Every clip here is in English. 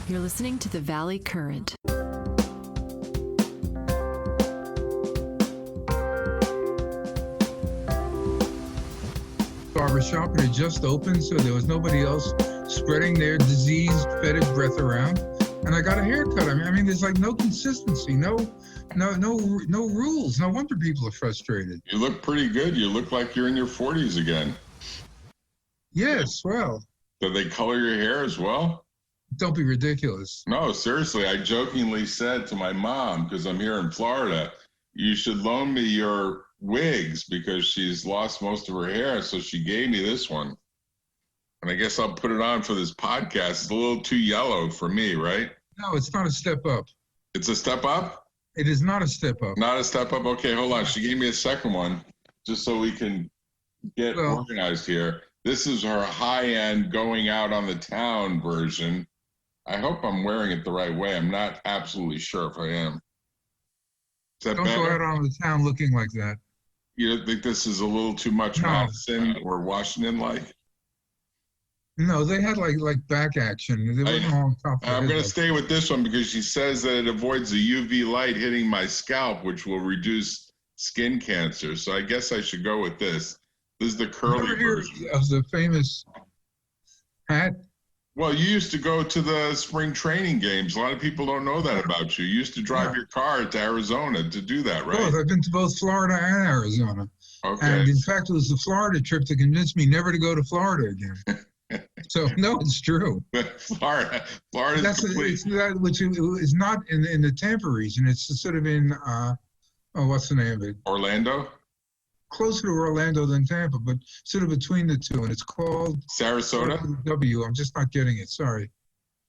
You're listening to the Valley Current. Barbershop had just opened, so there was nobody else spreading their diseased fetid breath around. And I got a haircut. I mean, there's like no consistency, no rules. No wonder people are frustrated. You look pretty good. You look like you're in your 40s again. Yes, well. Did they color your hair as well? Don't be ridiculous. No, seriously. I jokingly said to my mom, because I'm here in Florida, you should loan me your wigs because she's lost most of her hair. So she gave me this one. And I guess I'll put it on for this podcast. It's a little too yellow for me, right? No, it's not a step up. It's a step up? It is not a step up. Not a step up? Okay, hold on. She gave me a second one just so we can get organized here. This is her high-end going out on the town version. I hope I'm wearing it the right way. I'm not absolutely sure if I am. Is that Don't better? go out on the town looking like that. You don't think this is a little too much Madison or Washington-like? No, they had like back action. They weren't on top of I'm going to like stay with this one because she says that it avoids the UV light hitting my scalp, which will reduce skin cancer. So I guess I should go with this. This is the curly version of the famous hat. Well, you used to go to the spring training games. A lot of people don't know that about you. You used to drive your car to Arizona to do that, right? Both. I've been to both Florida and Arizona. Okay. And in fact, it was the Florida trip that convinced me never to go to Florida again. So, no, it's true. Florida's complete. Which is not in the Tampa region. It's sort of in, what's the name of it? Orlando? Closer to Orlando than Tampa, but sort of between the two. And it's called Sarasota? I'm just not getting it. Sorry.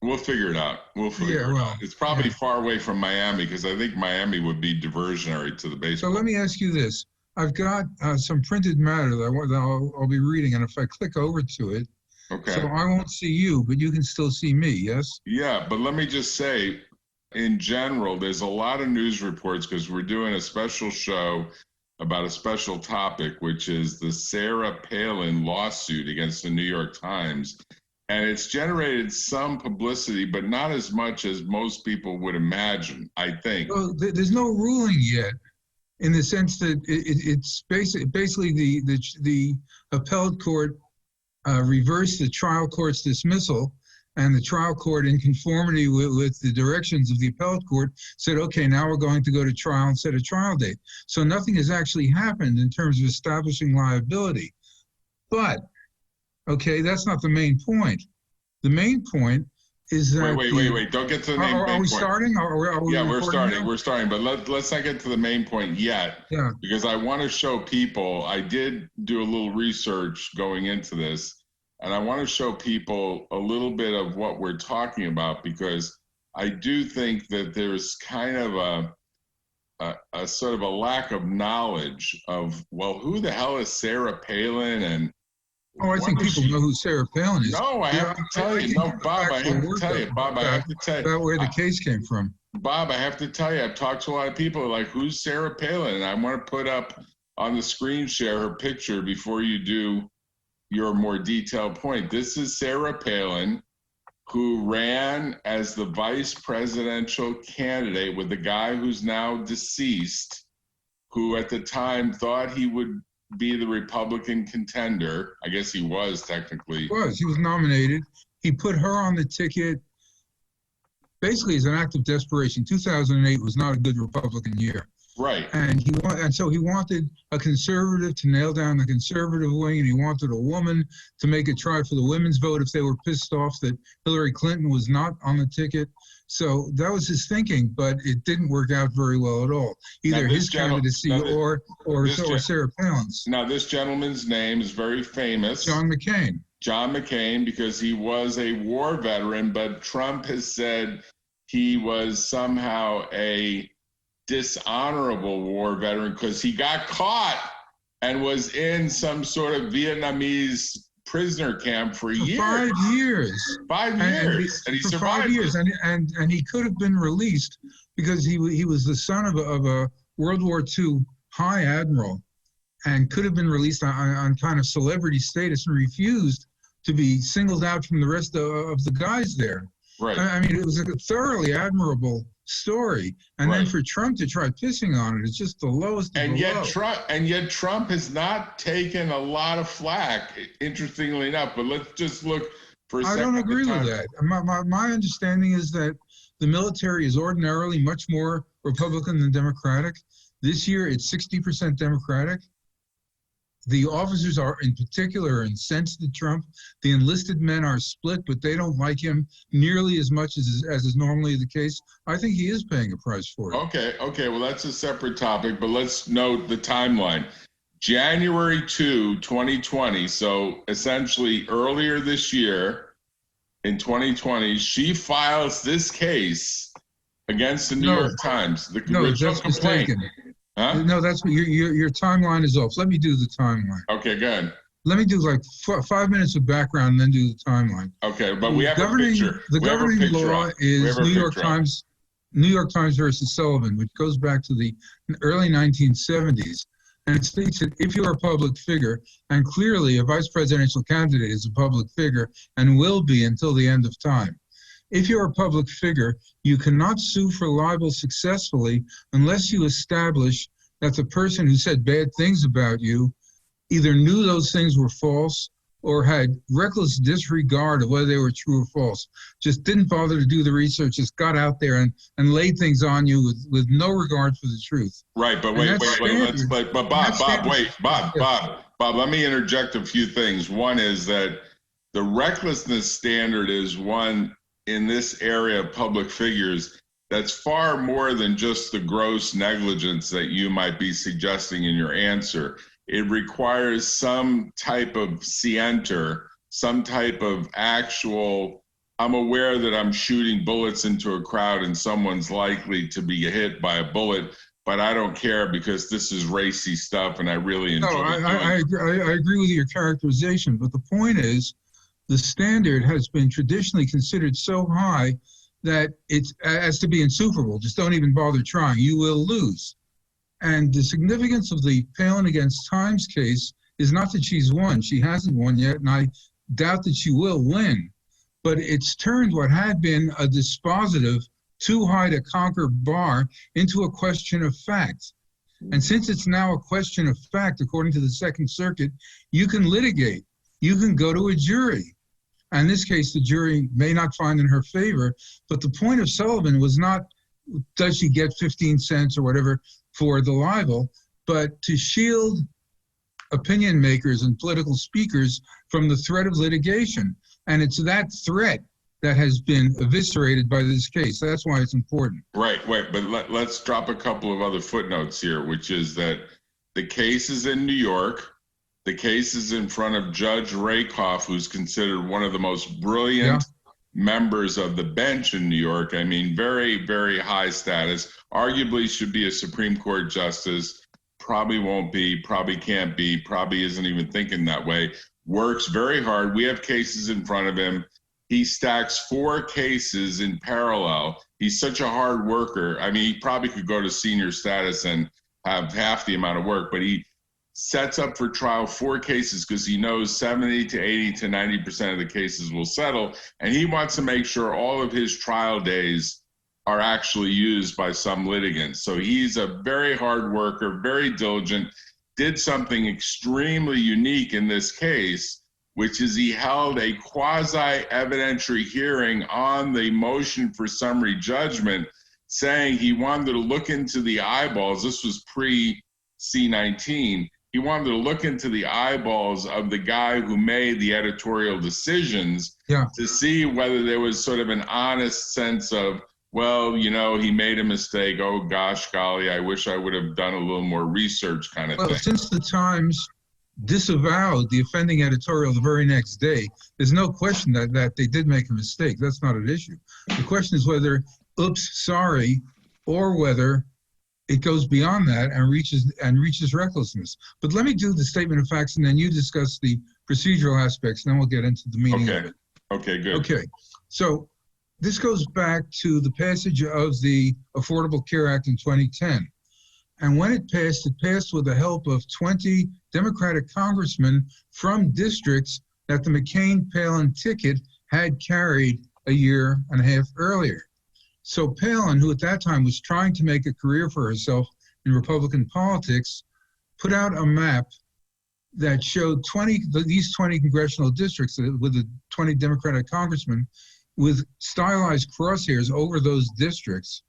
We'll figure it out. It out. It's probably far away from Miami because I think Miami would be diversionary to the baseball. So let me ask you this. I've got some printed matter that I'll be reading, and if I click over to it, okay. So I won't see you, but you can still see me, yes? Yeah, but let me just say, in general, there's a lot of news reports because we're doing a special show about a special topic, which is the Sarah Palin lawsuit against the New York Times. And it's generated some publicity, but not as much as most people would imagine, I think. Well, there's no ruling yet in the sense that it's basically the appellate court reversed the trial court's dismissal, and the trial court, in conformity with the directions of the appellate court, said, okay, now we're going to go to trial and set a trial date. So nothing has actually happened in terms of establishing liability. But, okay, that's not the main point. The main point is that... Wait. Don't get to the main point. Are we starting? We're starting, but let's not get to the main point yet. Yeah. Because I want to show people, I did do a little research going into this, and I want to show people a little bit of what we're talking about, because I do think that there's kind of a sort of a lack of knowledge of, well, who the hell is Sarah Palin? And I think people know who Sarah Palin is. No, I have to tell you. No, Bob, I have to tell you. Bob, I have to tell you. About where the case came from. Bob, I have to tell you, I've talked to a lot of people like, who's Sarah Palin? And I want to put up on the screen share her picture before you do your more detailed point. This is Sarah Palin, who ran as the vice presidential candidate with the guy who's now deceased, who at the time thought he would be the Republican contender. I guess he was technically. He was nominated. He put her on the ticket basically as an act of desperation. 2008 was not a good Republican year. Right. And so he wanted a conservative to nail down the conservative wing, and he wanted a woman to make a try for the women's vote if they were pissed off that Hillary Clinton was not on the ticket. So that was his thinking, but it didn't work out very well at all. Either his candidacy or Sarah Palin's. Now, this gentleman's name is very famous. John McCain. John McCain, because he was a war veteran, but Trump has said he was somehow a dishonorable war veteran because he got caught and was in some sort of Vietnamese prisoner camp for years. 5 years. 5 years. And he survived. 5 years. And he could have been released because he was the son of a World War II high admiral and could have been released on kind of celebrity status and refused to be singled out from the rest of the guys there. Right. I mean, it was a thoroughly admirable story. And then for Trump to try pissing on it, it's just the lowest of the low. And yet Trump has not taken a lot of flack, interestingly enough. But let's just look for a second. I don't agree with that. My understanding is that the military is ordinarily much more Republican than Democratic. This year, it's 60% Democratic. The officers are, in particular, incensed at Trump. The enlisted men are split, but they don't like him nearly as much as is normally the case. I think he is paying a price for it. Okay. Well, that's a separate topic, but let's note the timeline. January 2, 2020, so essentially earlier this year, in 2020, she files this case against the New York Times. No, that's mistaken. Huh? No, that's your timeline is off. Let me do the timeline. Okay, good. Let me do like 5 minutes of background and then do the timeline. Okay, but we have a picture. The governing law is New York Times versus Sullivan, which goes back to the early 1970s. And it states that if you're a public figure, and clearly a vice presidential candidate is a public figure and will be until the end of time, if you're a public figure, you cannot sue for libel successfully unless you establish that the person who said bad things about you either knew those things were false or had reckless disregard of whether they were true or false, just didn't bother to do the research, just got out there and laid things on you with no regard for the truth. Right, but Bob, let me interject a few things. One is that the recklessness standard is one in this area of public figures that's far more than just the gross negligence that you might be suggesting in your answer. It requires some type of scienter, some type of actual, I'm aware that I'm shooting bullets into a crowd and someone's likely to be hit by a bullet, but I don't care because this is racy stuff and I really enjoy it. No, I agree with your characterization, but the point is, the standard has been traditionally considered so high that it's as to be insuperable. Just don't even bother trying. You will lose. And the significance of the Palin against Times case is not that she's won. She hasn't won yet, and I doubt that she will win. But it's turned what had been a dispositive, too high to conquer bar into a question of fact. And since it's now a question of fact, according to the Second Circuit, you can litigate. You can go to a jury. In this case, the jury may not find in her favor, but the point of Sullivan was not, does she get 15 cents or whatever for the libel, but to shield opinion makers and political speakers from the threat of litigation. And it's that threat that has been eviscerated by this case. That's why it's important. Right, but let's drop a couple of other footnotes here, which is that the case is in New York. The case is in front of Judge Rakoff, who's considered one of the most brilliant members of the bench in New York. I mean, very, very high status. Arguably should be a Supreme Court justice. Probably won't be, probably can't be, probably isn't even thinking that way. Works very hard. We have cases in front of him. He stacks 4 cases in parallel. He's such a hard worker. I mean, he probably could go to senior status and have half the amount of work, but he sets up for trial 4 cases because he knows 70 to 80 to 90% of the cases will settle. And he wants to make sure all of his trial days are actually used by some litigants. So he's a very hard worker, very diligent, did something extremely unique in this case, which is he held a quasi-evidentiary hearing on the motion for summary judgment, saying he wanted to look into the eyeballs. This was pre-C19. He wanted to look into the eyeballs of the guy who made the editorial decisions to see whether there was sort of an honest sense of, well, you know, he made a mistake. Oh, gosh, golly, I wish I would have done a little more research kind of thing. Since the Times disavowed the offending editorial the very next day, there's no question that they did make a mistake. That's not an issue. The question is whether, oops, sorry, or whether it goes beyond that and reaches recklessness. But let me do the statement of facts, and then you discuss the procedural aspects, and then we'll get into the meaning of it. Okay, good. Okay, so this goes back to the passage of the Affordable Care Act in 2010. And when it passed with the help of 20 Democratic congressmen from districts that the McCain-Palin ticket had carried a year and a half earlier. So Palin, who at that time was trying to make a career for herself in Republican politics, put out a map that showed these 20 congressional districts with the 20 Democratic congressmen with stylized crosshairs over those districts,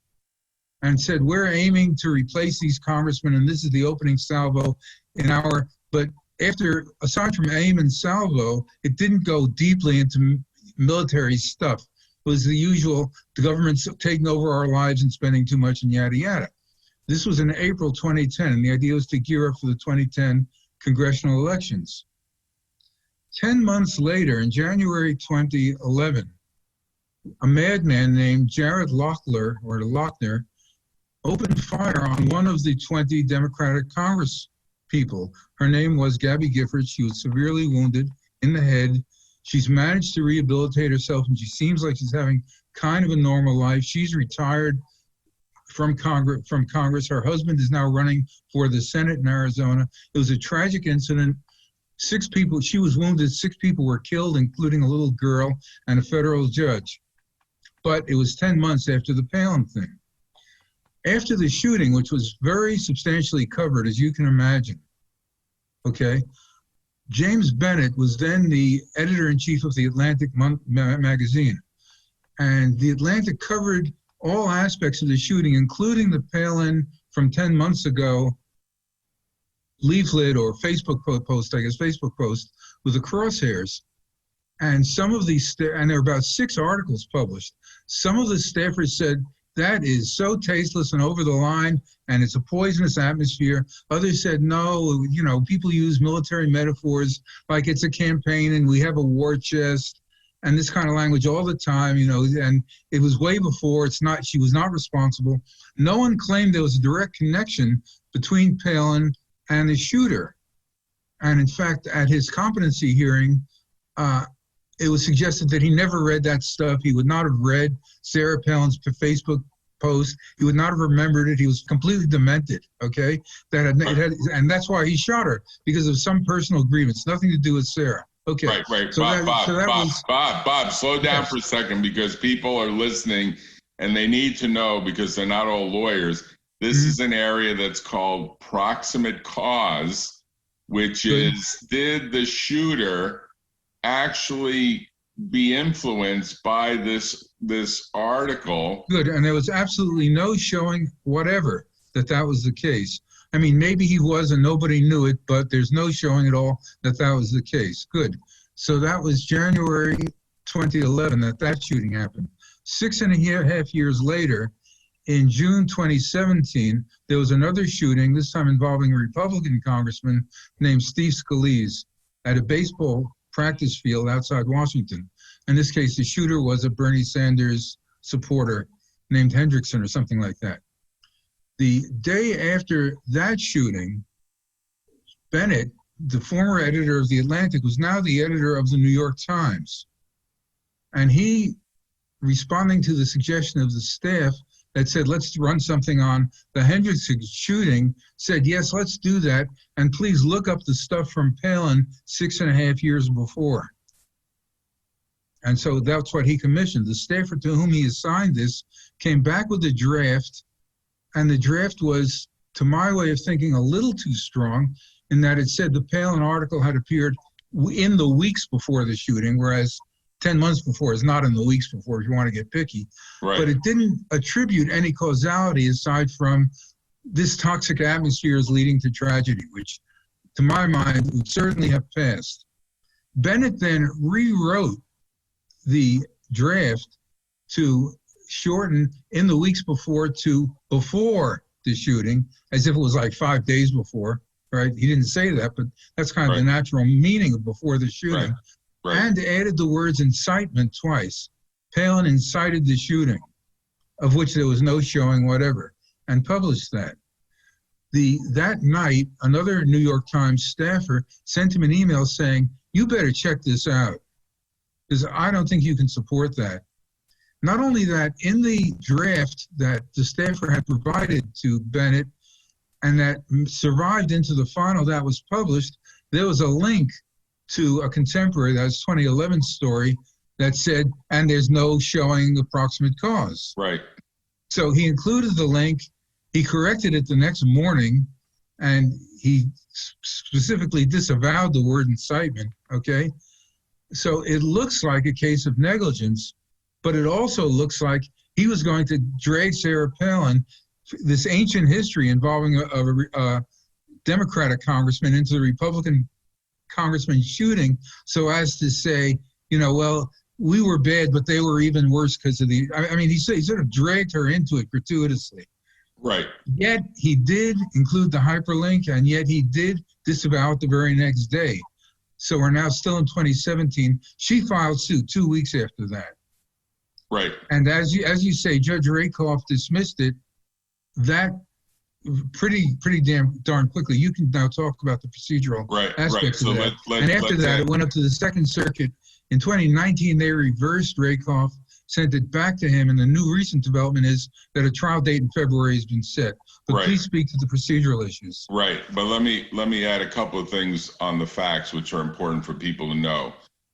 and said, we're aiming to replace these congressmen, and this is the opening salvo but aside from aim and salvo, it didn't go deeply into military stuff. It was the usual, the government's taking over our lives and spending too much and yada, yada. This was in April 2010, and the idea was to gear up for the 2010 congressional elections. 10 months later, in January 2011, a madman named Jared Lochner opened fire on one of the 20 Democratic Congress people. Her name was Gabby Giffords. She was severely wounded in the head. She's managed to rehabilitate herself, and she seems like she's having kind of a normal life. She's retired from Congress. Her husband is now running for the Senate in Arizona. It was a tragic incident. 6 people, she was wounded, 6 people were killed, including a little girl and a federal judge. But it was 10 months after the Palin thing. After the shooting, which was very substantially covered, as you can imagine, okay, James Bennett was then the editor-in-chief of the Atlantic magazine. And the Atlantic covered all aspects of the shooting, including the Palin from 10 months ago leaflet or Facebook post with the crosshairs. And some of these, and there were about 6 articles published. Some of the staffers said, that is so tasteless and over the line, and it's a poisonous atmosphere. Others said, no, people use military metaphors like it's a campaign and we have a war chest and this kind of language all the time, and it was way before. She was not responsible. No one claimed there was a direct connection between Palin and the shooter. And in fact, at his competency hearing, it was suggested that he never read that stuff. He would not have read Sarah Palin's Facebook post. He would not have remembered it. He was completely demented, okay? And that's why he shot her, because of some personal grievance, nothing to do with Sarah. Okay. Right. So Bob, slow down for a second, because people are listening and they need to know, because they're not all lawyers. This is an area that's called proximate cause, which is, did the shooter actually be influenced by this article? Good, and there was absolutely no showing whatever that was the case. I mean, maybe he was and nobody knew it, but there's no showing at all that was the case. Good. So that was January 2011 that shooting happened. 6.5 years later, in June 2017, there was another shooting, this time involving a Republican congressman named Steve Scalise at a baseball practice field outside Washington. In this case, the shooter was a Bernie Sanders supporter named Hendrickson or something like that. The day after that shooting, Bennett, the former editor of The Atlantic, was now the editor of the New York Times. And he, responding to the suggestion of the staff that said, let's run something on the Hendrickson shooting, said, yes, let's do that. And please look up the stuff from Palin 6.5 years before. And so that's what he commissioned. The staffer to whom he assigned this came back with a draft. And the draft was, to my way of thinking, a little too strong, in that it said the Palin article had appeared in the weeks before the shooting, whereas 10 months before is not in the weeks before, if you want to get picky. Right. But it didn't attribute any causality aside from this toxic atmosphere is leading to tragedy, which, to my mind, would certainly have passed. Bennett then rewrote the draft to shorten in the weeks before to before the shooting, as if it was like 5 days before, right? He didn't say that, but that's kind of the natural meaning of before the shooting. Right. And added the words incitement twice. Palin incited the shooting, of which there was no showing whatever, and published that. That night, another New York Times staffer sent him an email saying, you better check this out, because I don't think you can support that. Not only that, in the draft that the staffer had provided to Bennett and that survived into the final that was published, there was a link to a contemporary, that's 2011 story, that said, and there's no showing approximate cause. Right. So he included the link. He corrected it the next morning, and he specifically disavowed the word incitement, okay? So it looks like a case of negligence, but it also looks like he was going to drag Sarah Palin, this ancient history involving a Democratic congressman, into the Republican congressman shooting, so as to say, well, we were bad, but they were even worse because of the, I mean, he sort of dragged her into it gratuitously. Right. Yet he did include the hyperlink, and yet he did disavow it the very next day. So we're now still in 2017. She filed suit 2 weeks after that. Right. And as you say, Judge Rakoff dismissed it. That pretty darn quickly. You can now talk about the procedural aspects of that. And after that, it went up to the Second Circuit. In 2019, they reversed Rakoff, sent it back to him, and the new recent development is that a trial date in February has been set. But please speak to the procedural issues. Right, but let me add a couple of things on the facts, which are important for people to know.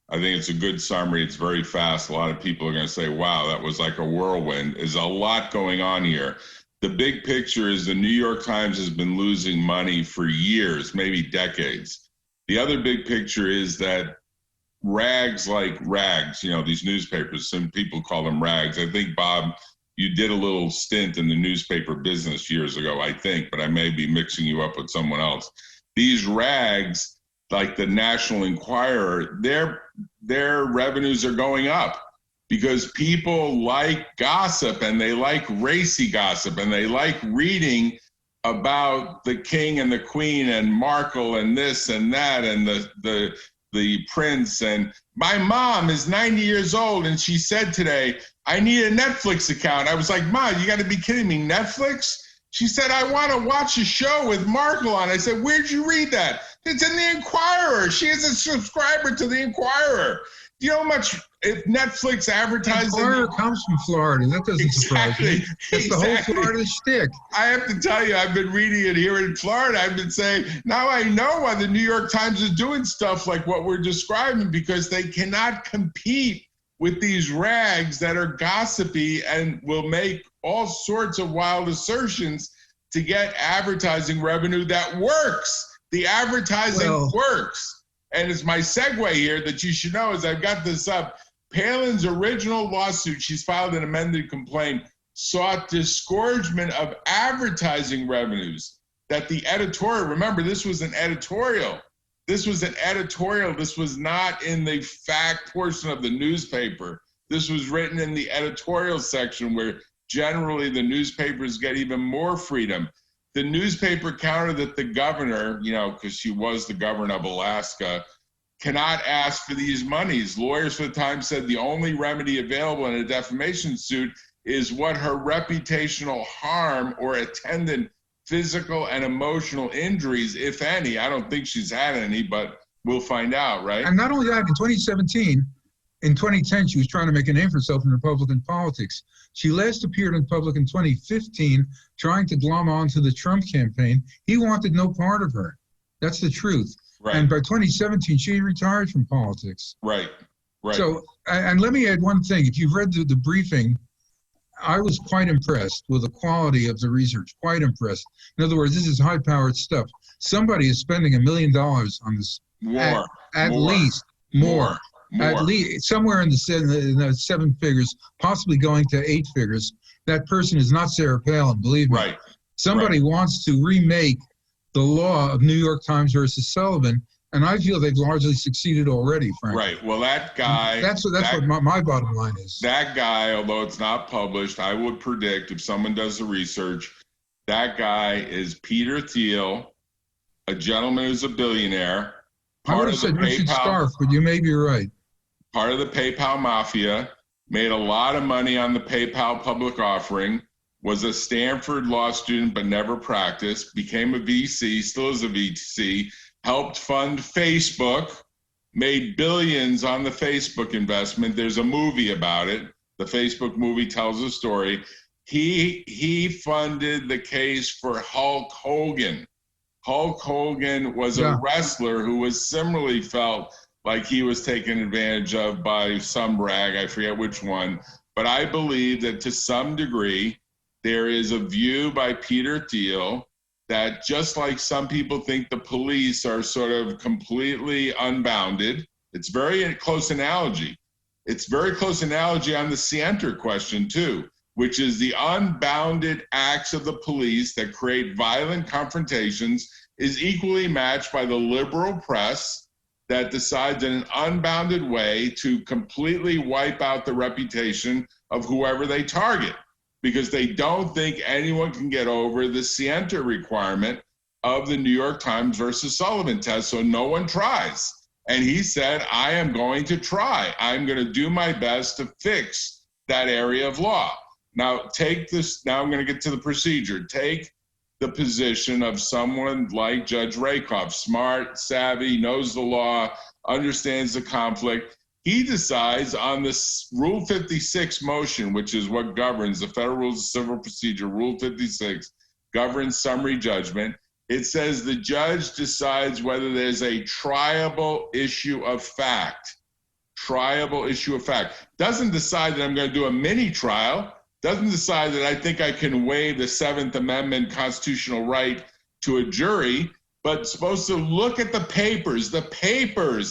I think it's a good summary. It's very fast. A lot of people are going to say, wow, that was like a whirlwind. There's a lot going on here. The big picture is the New York Times has been losing money for years, maybe decades. The other big picture is that rags like rags, these newspapers, some people call them rags. I think, Bob, you did a little stint in the newspaper business years ago, I think, but I may be mixing you up with someone else. These rags, like the National Enquirer, their revenues are going up because people like gossip, and they like racy gossip, and they like reading about the king and the queen and Markle and this and that and the prince. And my mom is 90 years old, and she said today, I need a Netflix account. I was like, Mom, you got to be kidding me, Netflix? She said, I want to watch a show with Markle on. I said, where'd you read that? It's in the Enquirer. She is a subscriber to the Enquirer. Do you know how much Netflix advertises? The Enquirer comes from Florida. That doesn't surprise me. That's the whole Florida shtick. I have to tell you, I've been reading it here in Florida. I've been saying, now I know why the New York Times is doing stuff like what we're describing, because they cannot compete with these rags that are gossipy and will make all sorts of wild assertions to get advertising revenue that works. The advertising works. And it's my segue here that you should know, as I've got this up, Palin's original lawsuit, she's filed an amended complaint, sought disgorgement of advertising revenues that the editorial, remember, this was an editorial. This was an editorial. This was not in the fact portion of the newspaper. This was written in the editorial section, where generally the newspapers get even more freedom. The newspaper countered that the governor, because she was the governor of Alaska, cannot ask for these monies. Lawyers for the Times said the only remedy available in a defamation suit is what her reputational harm or attendant physical and emotional injuries, if any. I don't think she's had any, but we'll find out, right? And not only that, in 2017, in 2010, she was trying to make a name for herself in Republican politics. She last appeared in public in 2015, trying to glom onto the Trump campaign. He wanted no part of her. That's the truth. Right. And by 2017, she retired from politics. Right. So, and let me add one thing. If you've read the briefing, I was quite impressed with the quality of the research, quite impressed. In other words, this is high-powered stuff. Somebody is spending $1 million on this. At least more. At least somewhere in the seven figures, possibly going to 8 figures. That person is not Sarah Palin, believe me. Right. Somebody wants to remake the law of New York Times versus Sullivan, and I feel they've largely succeeded already, frankly. Right. Well, that guy. That's what my bottom line is. That guy, although it's not published, I would predict, if someone does the research, that guy is Peter Thiel, a gentleman who's a billionaire. I would have said Richard Scarf, but you may be right. Part of the PayPal mafia, made a lot of money on the PayPal public offering, was a Stanford law student but never practiced, became a VC, still is a VC, helped fund Facebook, made billions on the Facebook investment. There's a movie about it. The Facebook movie tells a story. He funded the case for Hulk Hogan. Hulk Hogan was a wrestler who was similarly felt like he was taken advantage of by some rag, I forget which one. But I believe that to some degree, there is a view by Peter Thiel that just like some people think the police are sort of completely unbounded, it's very close analogy. It's very close analogy on the Scienter question too, which is the unbounded acts of the police that create violent confrontations is equally matched by the liberal press that decides in an unbounded way to completely wipe out the reputation of whoever they target, because they don't think anyone can get over the Scienter requirement of the New York Times versus Sullivan test, so no one tries. And he said, I am going to try. I'm going to do my best to fix that area of law. Now, take this, now I'm going to get to the procedure. Take the position of someone like Judge Rakoff, smart, savvy, knows the law, understands the conflict. He decides on this Rule 56 motion, which is what governs the Federal Rules of Civil Procedure, Rule 56, governs summary judgment. It says the judge decides whether there's a triable issue of fact. Triable issue of fact. Doesn't decide that I'm going to do a mini trial. Doesn't decide that I think I can waive the Seventh Amendment constitutional right to a jury, but supposed to look at the papers,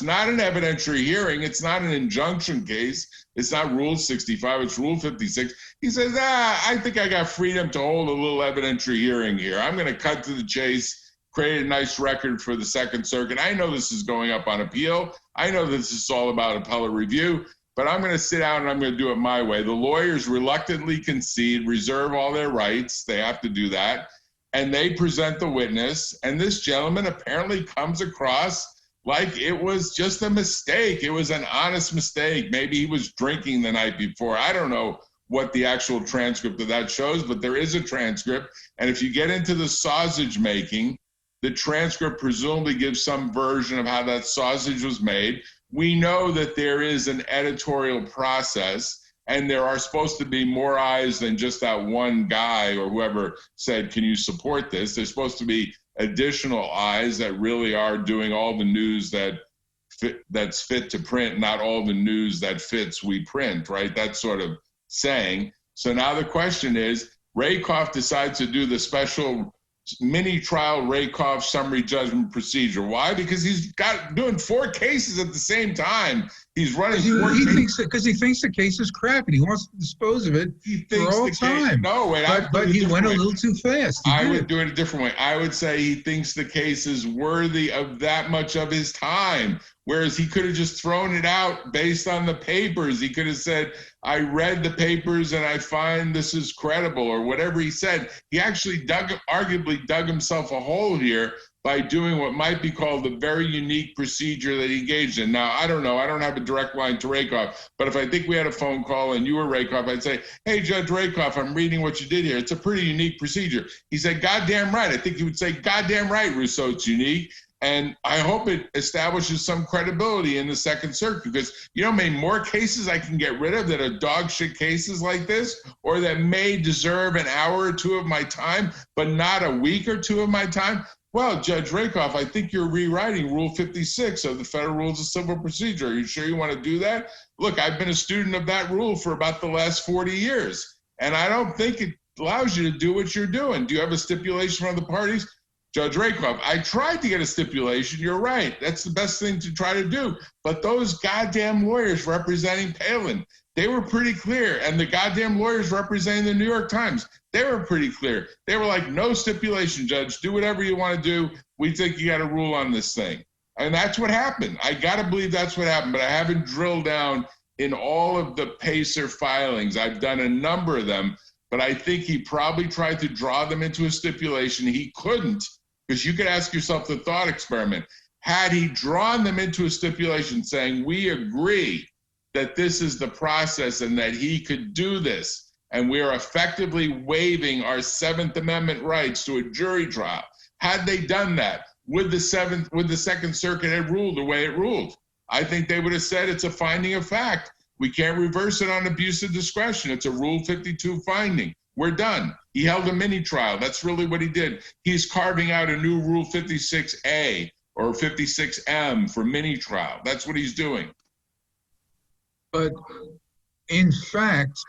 not an evidentiary hearing. It's not an injunction case. It's not Rule 65, it's Rule 56. He says, I think I got freedom to hold a little evidentiary hearing here. I'm going to cut to the chase, create a nice record for the Second Circuit. I know this is going up on appeal. I know this is all about appellate review, but I'm going to sit down and I'm going to do it my way. The lawyers reluctantly concede, reserve all their rights. They have to do that. And they present the witness, and this gentleman apparently comes across like it was just a mistake. It was an honest mistake. Maybe he was drinking the night before. I don't know what the actual transcript of that shows, but there is a transcript. And if you get into the sausage making, the transcript presumably gives some version of how that sausage was made. We know that there is an editorial process, and there are supposed to be more eyes than just that one guy or whoever said, can you support this? There's supposed to be additional eyes that really are doing all the news that's fit to print, not all the news that fits we print, right? That's sort of saying. So now the question is, Rakoff decides to do the special mini trial Rakoff summary judgment procedure. Why? Because he's doing 4 cases at the same time. He's running. He thinks he thinks the case is crap and he wants to dispose of it for all time. No, wait, but he went a little too fast. I would do it a different way. I would say he thinks the case is worthy of that much of his time, whereas he could have just thrown it out based on the papers. He could have said, I read the papers and I find this is credible, or whatever he said. He actually arguably dug himself a hole here by doing what might be called the very unique procedure that he engaged in. Now, I don't know. I don't have a direct line to Rakoff, but if I think we had a phone call and you were Rakoff, I'd say, hey, Judge Rakoff, I'm reading what you did here. It's a pretty unique procedure. He said, goddamn right. I think he would say, goddamn right, Russo, it's unique. And I hope it establishes some credibility in the Second Circuit, because you know how many more cases I can get rid of that are dog shit cases like this, or that may deserve an hour or two of my time, but not a week or two of my time? Well, Judge Rakoff, I think you're rewriting Rule 56 of the Federal Rules of Civil Procedure. Are you sure you want to do that? Look, I've been a student of that rule for about the last 40 years, and I don't think it allows you to do what you're doing. Do you have a stipulation from the parties? Judge Rakoff, I tried to get a stipulation. You're right. That's the best thing to try to do. But those goddamn lawyers representing Palin, they were pretty clear. And the goddamn lawyers representing the New York Times, they were pretty clear. They were like, no stipulation, Judge. Do whatever you want to do. We think you got to rule on this thing. And that's what happened. I got to believe that's what happened. But I haven't drilled down in all of the PACER filings. I've done a number of them. But I think he probably tried to draw them into a stipulation. He couldn't. Because you could ask yourself the thought experiment. Had he drawn them into a stipulation saying, we agree that this is the process and that he could do this, and we are effectively waiving our Seventh Amendment rights to a jury trial. Had they done that, would the Second Circuit have ruled the way it ruled? I think they would have said it's a finding of fact. We can't reverse it on abuse of discretion. It's a Rule 52 finding. We're done. He held a mini trial. That's really what he did. He's carving out a new Rule 56A or 56M for mini trial. That's what he's doing. But in fact,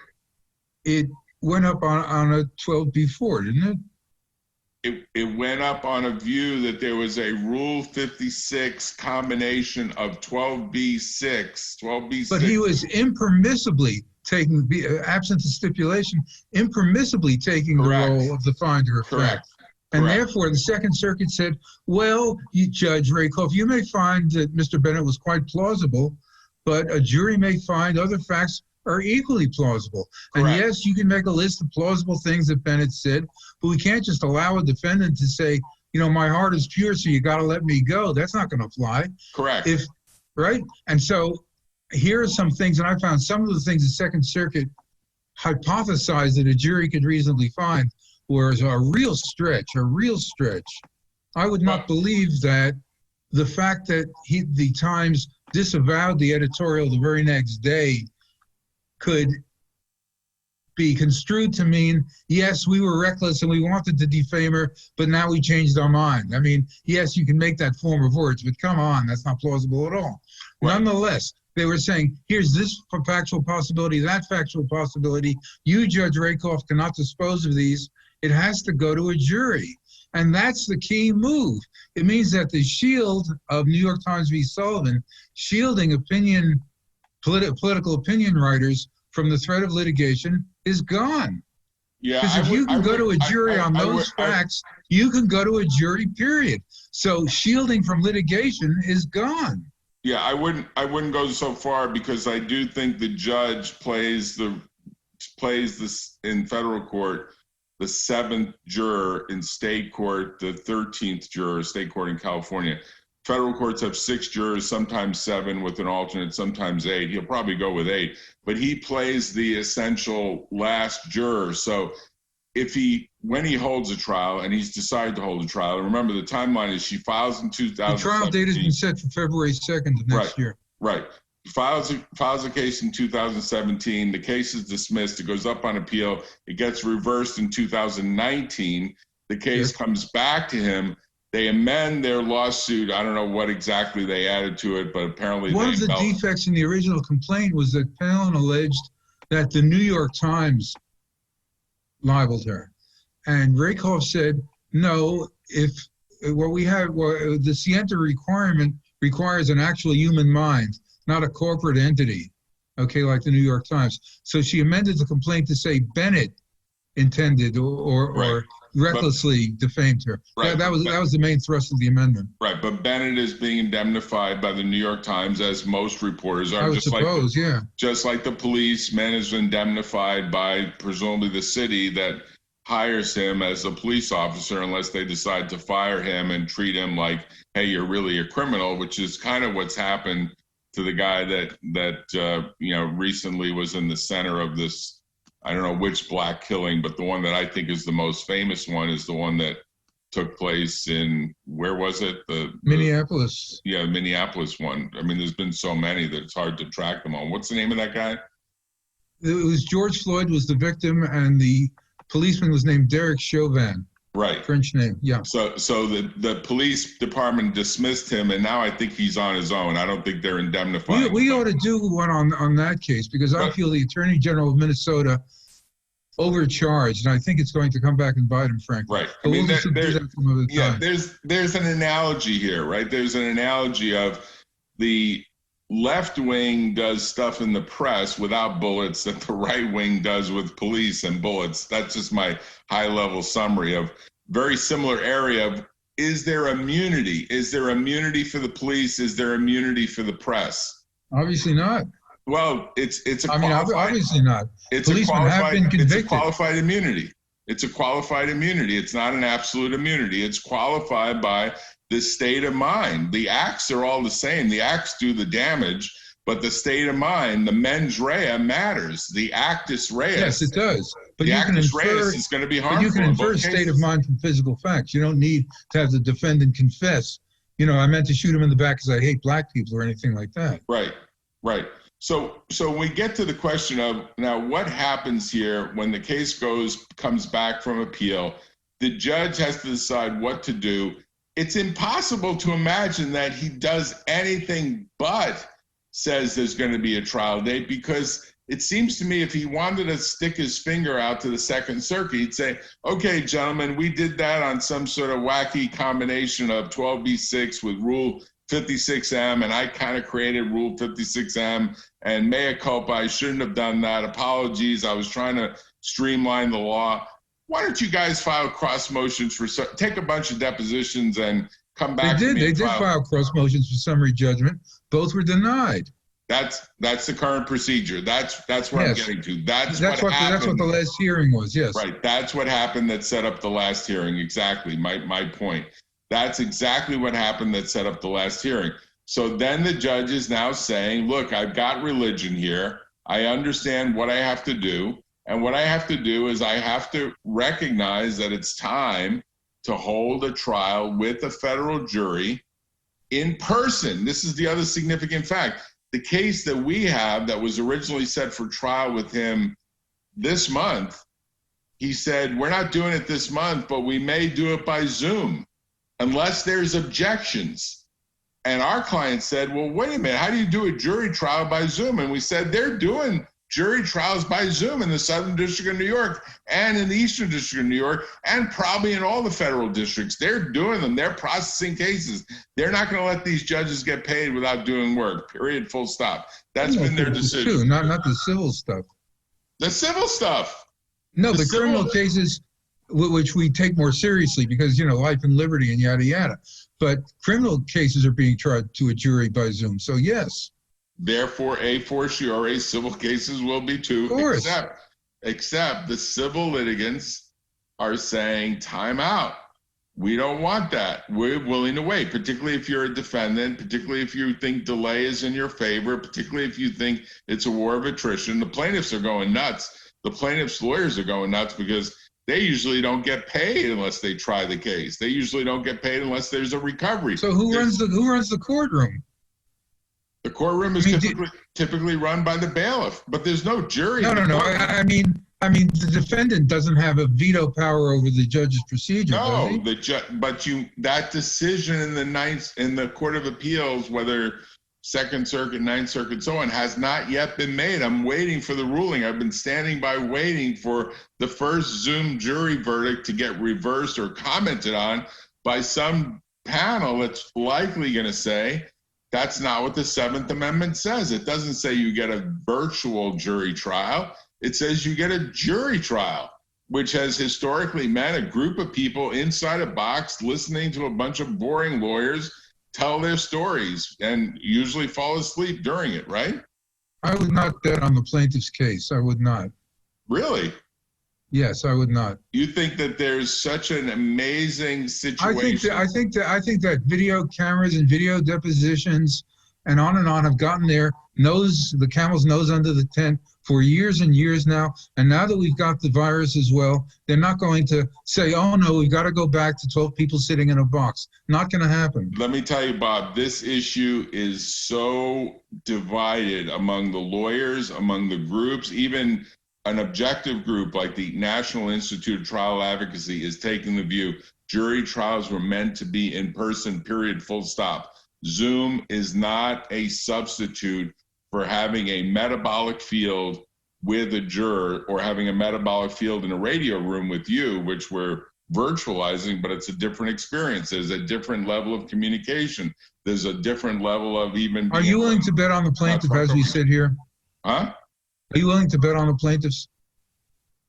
it went up on a 12B4, didn't it? It went up on a view that there was a Rule 56 combination of 12B6. But he was impermissibly taking, absent the stipulation, impermissibly taking Correct. the role of the finder of Correct. fact. And Correct. therefore, the Second Circuit said, well, Judge Rakoff, you may find that Mr. Bennett was quite plausible, but a jury may find other facts are equally plausible. Correct. And yes, you can make a list of plausible things that Bennett said, but we can't just allow a defendant to say, you know, my heart is pure, so you got to let me go. That's not going to fly. Correct. Right? And so here are some things, and I found some of the things the Second Circuit hypothesized that a jury could reasonably find was a real stretch. I would not believe that the fact that the Times disavowed the editorial the very next day could be construed to mean, yes, we were reckless and we wanted to defame her, but now we changed our mind. I mean, yes, you can make that form of words, but come on, that's not plausible at all. Right. Nonetheless, they were saying, here's this factual possibility, that factual possibility. You, Judge Rakoff, cannot dispose of these. It has to go to a jury. And that's the key move. It means that the shield of New York Times v. Sullivan, shielding political opinion writers from the threat of litigation, is gone. Yeah, because if you can go to a jury on those facts, you can go to a jury, period. So shielding from litigation is gone. Yeah, I wouldn't go so far, because I do think the judge plays this in federal court, the 7th juror in state court, the 13th juror, state court in California. Federal courts have 6 jurors, sometimes 7 with an alternate, sometimes 8. He'll probably go with 8, but he plays the essential last juror. So when he holds a trial, and he's decided to hold a trial, and remember the timeline is she files in 2017. The trial date has been set for February 2nd of next year. Right. Files a case in 2017. The case is dismissed. It goes up on appeal. It gets reversed in 2019. The case comes back to him. They amend their lawsuit. I don't know what exactly they added to it, but apparently one of the defects in the original complaint was that Palin alleged that the New York Times libeled her, and Rakoff said, "No, the Scienter requirement requires an actual human mind, not a corporate entity, okay, like the New York Times." So she amended the complaint to say Bennett intended or recklessly defamed her. Right. That was the main thrust of the amendment. Right, but Bennett is being indemnified by the New York Times, as most reporters are. I would suppose, Just like the policeman is indemnified by presumably the city that hires him as a police officer, unless they decide to fire him and treat him like, hey, you're really a criminal, which is kind of what's happened to the guy that recently was in the center of this. I don't know which black killing, but the one that I think is the most famous one is the one that took place in, where was it? Minneapolis. Yeah, the Minneapolis one. I mean, there's been so many that it's hard to track them all. What's the name of that guy? It was George Floyd was the victim, and the policeman was named Derek Chauvin. Right. French name, yeah. So the police department dismissed him, and now I think he's on his own. I don't think they're indemnifying. We ought to do one on that case, because I feel the Attorney General of Minnesota overcharged, and I think it's going to come back and bite him, frankly. Right. But there's an analogy here, right? There's an analogy of the left wing does stuff in the press without bullets that the right wing does with police and bullets. That's just my high-level summary of very similar area of, is there immunity? Is there immunity for the police? Is there immunity for the press? Obviously not. Well, it's obviously not. Policemen have been convicted. It's a qualified immunity. It's a qualified immunity. It's not an absolute immunity. It's qualified by the state of mind. The acts are all the same. The acts do the damage, but the state of mind, the mens rea, matters. The actus reus. Yes, it does. But the actus reus is going to be harmful. But you can infer state of mind from physical facts. You don't need to have the defendant confess, I meant to shoot him in the back because I hate black people or anything like that. Right. So we get to the question of, now what happens here when the case comes back from appeal? The judge has to decide what to do. it's impossible to imagine that he does anything but says there's going to be a trial date, because it seems to me if he wanted to stick his finger out to the Second Circuit, he'd say, okay, gentlemen, we did that on some sort of wacky combination of 12b-6 with Rule 56M, and I kind of created Rule 56M, and mea culpa, I shouldn't have done that. Apologies, I was trying to streamline the law. Why don't you guys file cross motions for, take a bunch of depositions and come back to me? They did file cross motions for summary judgment. Both were denied. That's the current procedure. That's what I'm getting to. That's what happened. That's what the last hearing was, yes. Right. That's what happened that set up the last hearing. Exactly. My point. That's exactly what happened that set up the last hearing. So then the judge is now saying, look, I've got religion here. I understand what I have to do. And what I have to do is I have to recognize that it's time to hold a trial with a federal jury in person. This is the other significant fact. The case that we have that was originally set for trial with him this month, he said, we're not doing it this month, but we may do it by Zoom unless there's objections. And our client said, well, wait a minute, how do you do a jury trial by Zoom? And we said, they're doing jury trials by Zoom in the Southern District of New York and in the Eastern District of New York and probably in all the federal districts. They're doing them. They're processing cases. They're not going to let these judges get paid without doing work, period, full stop. That's been their decision. True. Not the civil stuff. The civil stuff. No, the criminal cases, which we take more seriously because, life and liberty and yada, yada. But criminal cases are being tried to a jury by Zoom. So, yes. Therefore, a fortiori, civil cases will be too, except the civil litigants are saying, time out. We don't want that. We're willing to wait, particularly if you're a defendant, particularly if you think delay is in your favor, particularly if you think it's a war of attrition. The plaintiffs are going nuts. The plaintiffs' lawyers are going nuts because they usually don't get paid unless they try the case. They usually don't get paid unless there's a recovery. So who runs the courtroom? The courtroom is typically run by the bailiff, but there's no jury. No. I mean, the defendant doesn't have a veto power over the judge's procedure. No, that decision in the Court of Appeals, whether Second Circuit, Ninth Circuit, so on, has not yet been made. I'm waiting for the ruling. I've been standing by waiting for the first Zoom jury verdict to get reversed or commented on by some panel that's likely going to say, that's not what the Seventh Amendment says. It doesn't say you get a virtual jury trial. It says you get a jury trial, which has historically meant a group of people inside a box listening to a bunch of boring lawyers tell their stories and usually fall asleep during it, right? I would not bet on the plaintiff's case. I would not. Really? Yes, I would not. You think that there's such an amazing situation? I think that video cameras and video depositions and on have gotten the camel's nose under the tent for years and years now. And now that we've got the virus as well, they're not going to say, oh no, we've got to go back to 12 people sitting in a box. Not going to happen. Let me tell you, Bob, this issue is so divided among the lawyers, among the groups, even an objective group like the National Institute of Trial Advocacy is taking the view jury trials were meant to be in person, period, full stop. Zoom is not a substitute for having a metabolic field with a juror or having a metabolic field in a radio room with you, which we're virtualizing, but it's a different experience. There's a different level of communication. There's a different level of even... Are you willing to bet on the plaintiff as we sit here? Huh? Are you willing to bet on the plaintiffs?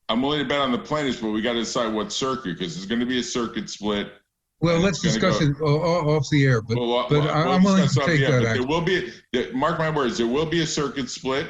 I'm willing to bet on the plaintiffs, but we got to decide what circuit, because there's going to be a circuit split. Well, let's discuss it off the air, but I'm willing to take that. There will be, mark my words, there will be a circuit split.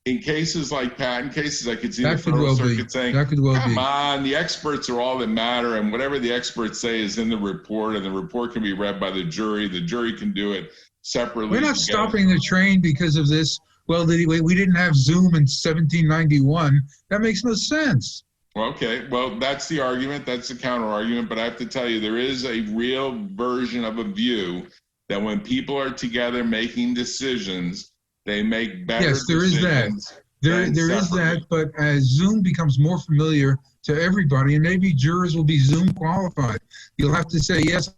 In cases like patent cases, I could see the federal circuit saying, come on, the experts are all that matter, and whatever the experts say is in the report, and the report can be read by the jury. The jury can do it separately. We're not stopping the train because of this. Well, we didn't have Zoom in 1791. That makes no sense. Okay, well, that's the argument. That's the counter argument. But I have to tell you, there is a real version of a view that when people are together making decisions, they make better decisions. Yes, there is that. There is that, but as Zoom becomes more familiar to everybody, and maybe jurors will be Zoom qualified, you'll have to say, yes,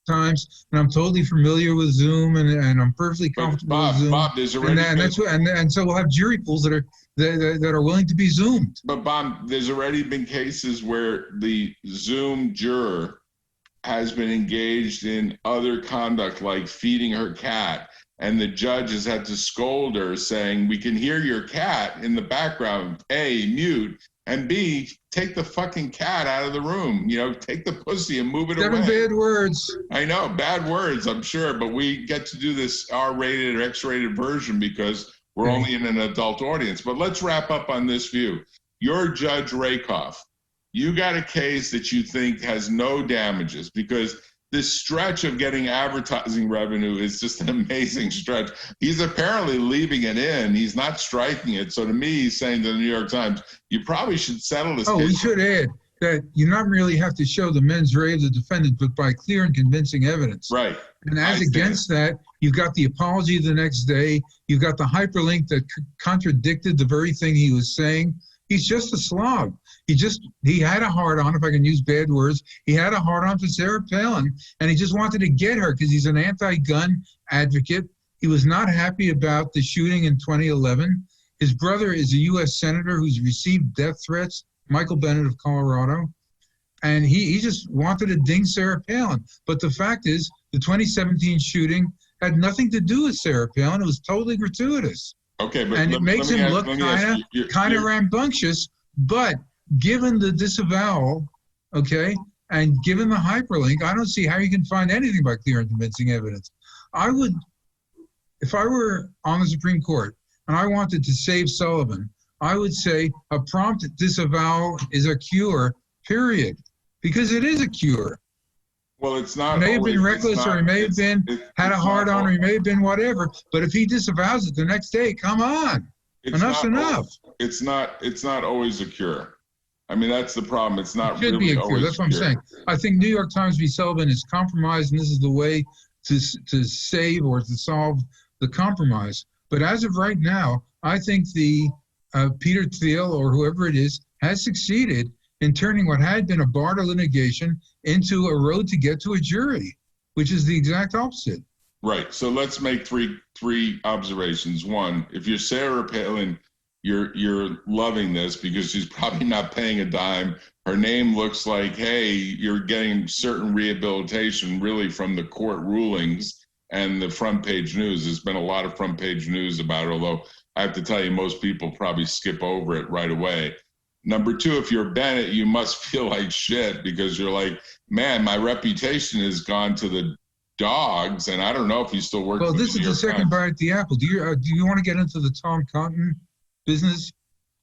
Times, and I'm totally familiar with Zoom, and I'm perfectly comfortable with Zoom. Bob, there's already and so we'll have jury pools that are willing to be Zoomed. But Bob, there's already been cases where the Zoom juror has been engaged in other conduct, like feeding her cat, and the judge has had to scold her, saying, "We can hear your cat in the background. A, mute, and B, take the fucking cat out of the room. Take the pussy and move it away." 7 bad words. I know, bad words, I'm sure, but we get to do this R-rated or X-rated version because we're only in an adult audience. But let's wrap up on this view. You're Judge Rakoff. You got a case that you think has no damages, because this stretch of getting advertising revenue is just an amazing stretch. He's apparently leaving it in. He's not striking it. So to me, he's saying to the New York Times, you probably should settle this case. We should add that you not merely have to show the mens rea of the defendant, but by clear and convincing evidence. Right. And as against that, you've got the apology the next day. You've got the hyperlink that contradicted the very thing he was saying. He's just a slob. He had a hard-on, if I can use bad words. He had a hard-on for Sarah Palin, and he just wanted to get her because he's an anti-gun advocate. He was not happy about the shooting in 2011. His brother is a U.S. senator who's received death threats, Michael Bennett of Colorado, and he just wanted to ding Sarah Palin. But the fact is, the 2017 shooting had nothing to do with Sarah Palin. It was totally gratuitous. Okay, but and it makes him look kind of rambunctious, but given the disavowal, okay, and given the hyperlink, I don't see how you can find anything by clear and convincing evidence. If I were on the Supreme Court and I wanted to save Sullivan, I would say a prompt disavowal is a cure, period, because it is a cure. Well, it's not. He may have been reckless, or he may have been had a hard on, or he may have been whatever. But if he disavows it the next day, come on, enough's enough. It's not always a cure. I mean, that's the problem. It's not. It should be a cure. That's what I'm saying. I think New York Times v. Sullivan is compromised, and this is the way to save or to solve the compromise. But as of right now, I think the Peter Thiel or whoever it is has succeeded in turning what had been a barter litigation into a road to get to a jury, which is the exact opposite. Right. So let's make three observations. One, if you're Sarah Palin, you're loving this because she's probably not paying a dime. Her name looks like, hey, you're getting certain rehabilitation really from the court rulings and the front page news. There's been a lot of front page news about it, although I have to tell you, most people probably skip over it right away. Number two, if you're Bennett, you must feel like shit because you're like, man, my reputation has gone to the dogs, and I don't know if he's still working. Well, this is the second bite at the apple. Do you want to get into the Tom Cotton business?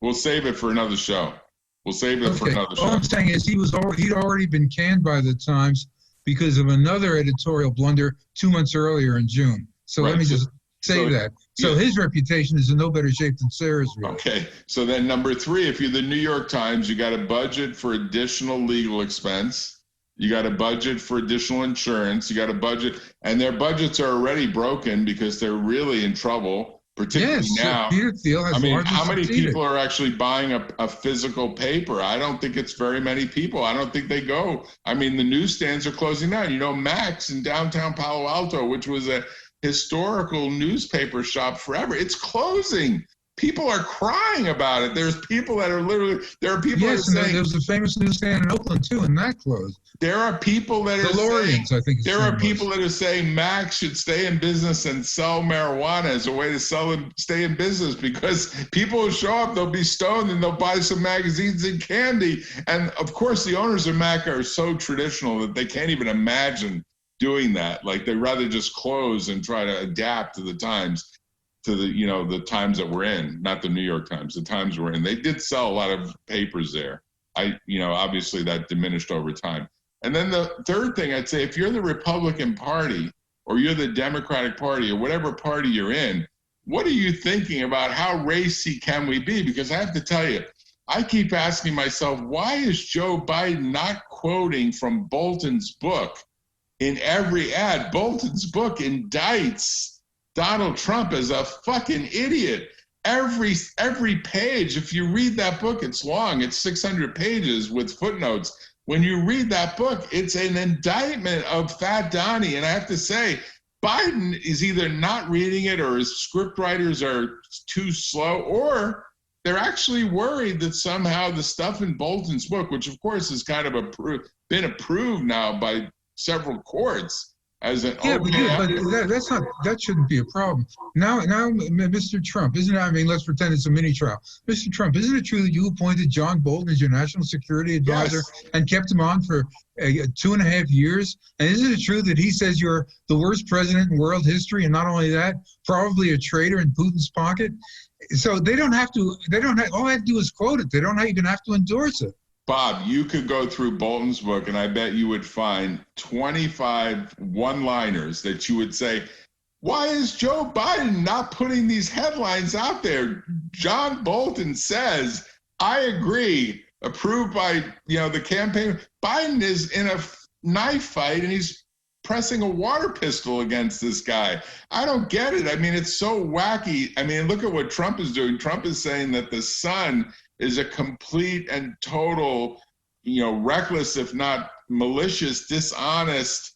We'll save it for another show. We'll save it for another show. All I'm saying is he'd already been canned by the Times because of another editorial blunder 2 months earlier in June. So let me just say that. So his reputation is in no better shape than Sarah's. Really. Okay. So then number three, if you're the New York Times, you got a budget for additional legal expense. You got a budget for additional insurance. You got a budget, and their budgets are already broken because they're really in trouble, particularly now. Peter Thiel has how many people are actually buying a physical paper? I don't think it's very many people. I don't think they go. I mean, the newsstands are closing down. You know, Max in downtown Palo Alto, which was a historical newspaper shop forever, it's closing. People are crying about it. There's people that are literally, there are people that are saying, there was a famous newsstand in Oakland too, and that closed. There are people that are saying, I think there are people that are saying Max should stay in business and sell marijuana as a way to stay in business, because people will show up, they'll be stoned, and they'll buy some magazines and candy. And of course, the owners of Mac are so traditional that they can't even imagine doing that. Like, they'd rather just close and try to adapt to the times, to the times that we're in, not the New York Times, the times we're in. They did sell a lot of papers there. Obviously that diminished over time. And then the third thing I'd say, if you're the Republican Party or you're the Democratic Party or whatever party you're in, what are you thinking about how racy can we be? Because I have to tell you, I keep asking myself, why is Joe Biden not quoting from Bolton's book in every ad? Bolton's book indicts Donald Trump as a fucking idiot. Every page, if you read that book, it's long, it's 600 pages with footnotes. when you read that book, it's an indictment of Fat Donnie. And I have to say, Biden is either not reading it, or his script writers are too slow, or they're actually worried that somehow the stuff in Bolton's book, which of course is kind of been approved now by several courts as an but that shouldn't be a problem. Now, Mr. Trump, isn't it? I mean, let's pretend it's a mini trial. Mr. Trump, isn't it true that you appointed John Bolton as your national security advisor and kept him on for 2.5 years? And isn't it true that he says you're the worst president in world history, and not only that, probably a traitor in Putin's pocket? So they don't have to. All they have to do is quote it. They don't even have to endorse it. Bob, you could go through Bolton's book, and I bet you would find 25 one-liners that you would say, why is Joe Biden not putting these headlines out there? John Bolton says, I agree, approved by the campaign. Biden is in a knife fight, and he's pressing a water pistol against this guy. I don't get it. I mean, it's so wacky. I mean, look at what Trump is doing. Trump is saying that the sun is a complete and total, reckless, if not malicious, dishonest,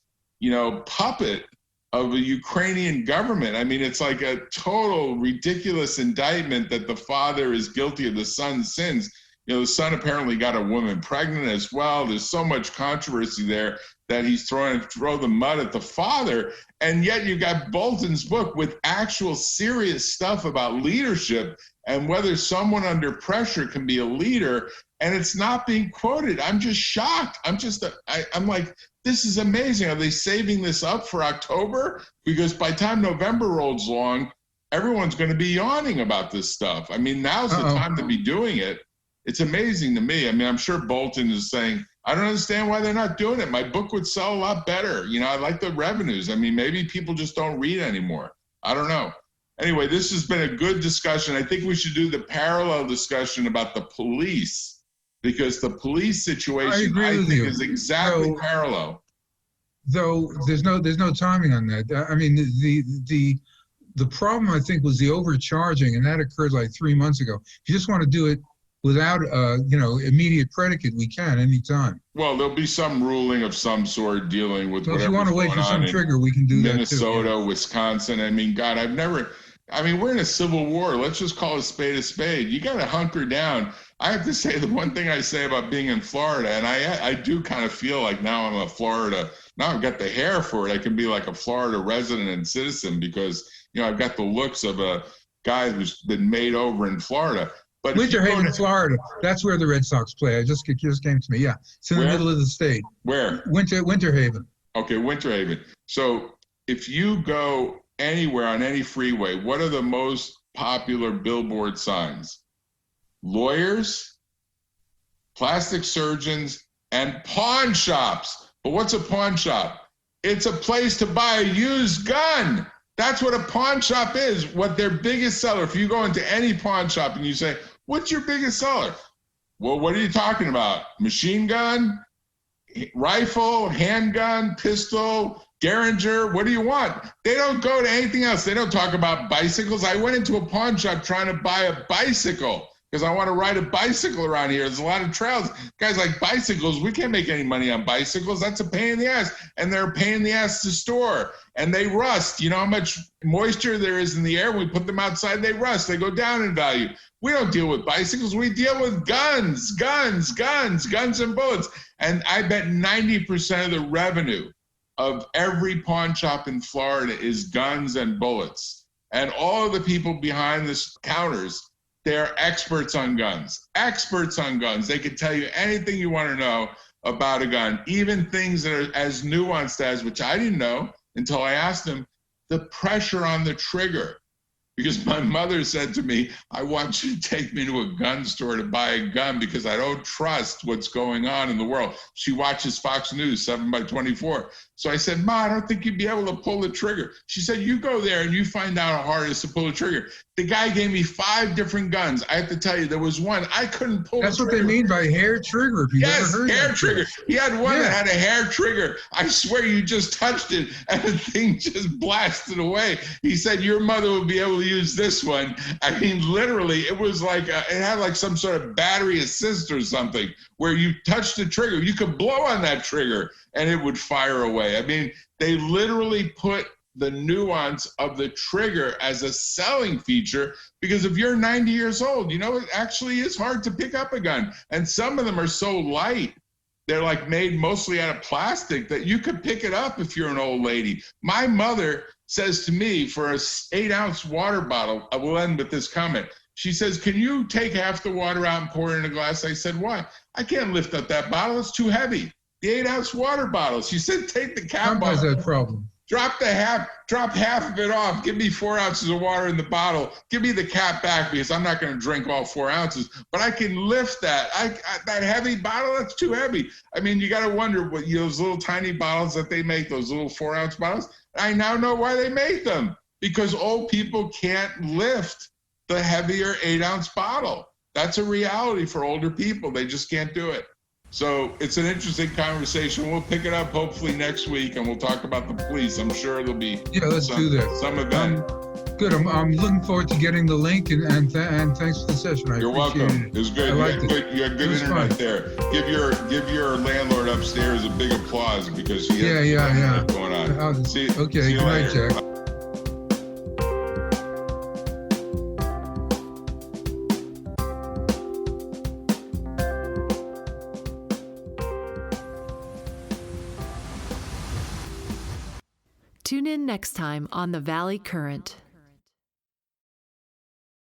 puppet of a Ukrainian government. I mean, it's like a total ridiculous indictment that the father is guilty of the son's sins. The son apparently got a woman pregnant as well. There's so much controversy there that he's throw the mud at the father. And yet you got Bolton's book with actual serious stuff about leadership and whether someone under pressure can be a leader, and it's not being quoted. I'm just shocked. I'm like, this is amazing. Are they saving this up for October? Because by the time November rolls along, everyone's going to be yawning about this stuff. I mean, now's the time to be doing it. It's amazing to me. I mean, I'm sure Bolton is saying, I don't understand why they're not doing it. My book would sell a lot better. I like the revenues. I mean, maybe people just don't read anymore. I don't know. Anyway, this has been a good discussion. I think we should do the parallel discussion about the police, because the police situation, I think, is exactly parallel. Though there's no timing on that. I mean, the problem, I think, was the overcharging, and that occurred like 3 months ago. If you just want to do it without immediate predicate, we can anytime. Well, there'll be some ruling of some sort dealing with whatever. If you want to wait for some trigger, we can do Minnesota, that too. Wisconsin. I mean, God, we're in a civil war. Let's just call a spade a spade. You got to hunker down. I have to say, the one thing I say about being in Florida, and I do kind of feel like now I'm a Florida, now I've got the hair for it. I can be like a Florida resident and citizen because, I've got the looks of a guy who's been made over in Florida. But Winter Haven, Florida. That's where the Red Sox play. It just came to me. Yeah, it's in the middle of the state. Where? Winter Haven. Okay, Winter Haven. So if you go anywhere on any freeway, what are the most popular billboard signs? Lawyers, plastic surgeons, and pawn shops. But what's a pawn shop? It's a place to buy a used gun. That's what a pawn shop is. What their biggest seller, if you go into any pawn shop and you say, what's your biggest seller? Well, what are you talking about? Machine gun, rifle, handgun, pistol, Derringer, what do you want? They don't go to anything else. They don't talk about bicycles. I went into a pawn shop trying to buy a bicycle because I want to ride a bicycle around here. There's a lot of trails. Guys like bicycles, we can't make any money on bicycles. That's a pain in the ass. And they're a pain in the ass to store. And they rust. You know how much moisture there is in the air? When we put them outside, they rust. They go down in value. We don't deal with bicycles. We deal with guns and bullets. And I bet 90% of the revenue of every pawn shop in Florida is guns and bullets. And all of the people behind the counters, they're experts on guns. They can tell you anything you want to know about a gun, even things that are as nuanced as, which I didn't know until I asked them, the pressure on the trigger. Because my mother said to me, I want you to take me to a gun store to buy a gun because I don't trust what's going on in the world. She watches Fox News 7 by 24. So I said, Ma, I don't think you'd be able to pull the trigger. She said, you go there and you find out how hard it is to pull the trigger. The guy gave me 5 different guns. I have to tell you, there was one I couldn't pull. That's the trigger. what they mean by hair trigger. If you've ever Yes, heard hair that trigger. term. He had one that had a hair trigger. I swear you just touched it and the thing just blasted away. He said, your mother would be able to use this one. I mean, literally, it was like, it had like some sort of battery assist or something where you touched the trigger. You could blow on that trigger and it would fire away. I mean, they literally put the nuance of the trigger as a selling feature, because if you're 90 years old, you know, it actually is hard to pick up a gun. And some of them are so light, they're like made mostly out of plastic, that you could pick it up if you're an old lady. My mother says to me, for a 8-ounce water bottle, I will end with this comment. She says, can you take half the water out and pour it in a glass? I said, why? I can't lift up that bottle, it's too heavy. The 8-ounce water bottle. She said, take the cap Trump off. has that problem. Drop half of it off. Give me 4 ounces of water in the bottle. Give me the cap back, because I'm not going to drink all 4 ounces. But I can lift that. That heavy bottle, that's too heavy. I mean, you got to wonder what those little tiny bottles that they make, those little 4-ounce bottles. I now know why they make them, because old people can't lift the heavier 8-ounce bottle. That's a reality for older people. They just can't do it. So it's an interesting conversation. We'll pick it up hopefully next week, and we'll talk about the police. I'm sure it'll be do that. Some event. Good. I'm looking forward to getting the link, and thanks for the session. You're welcome. It was good. You had good internet there. Give your landlord upstairs a big applause, because he has going on. See you Good night, later. Jack. Tune in next time on The Valley Current.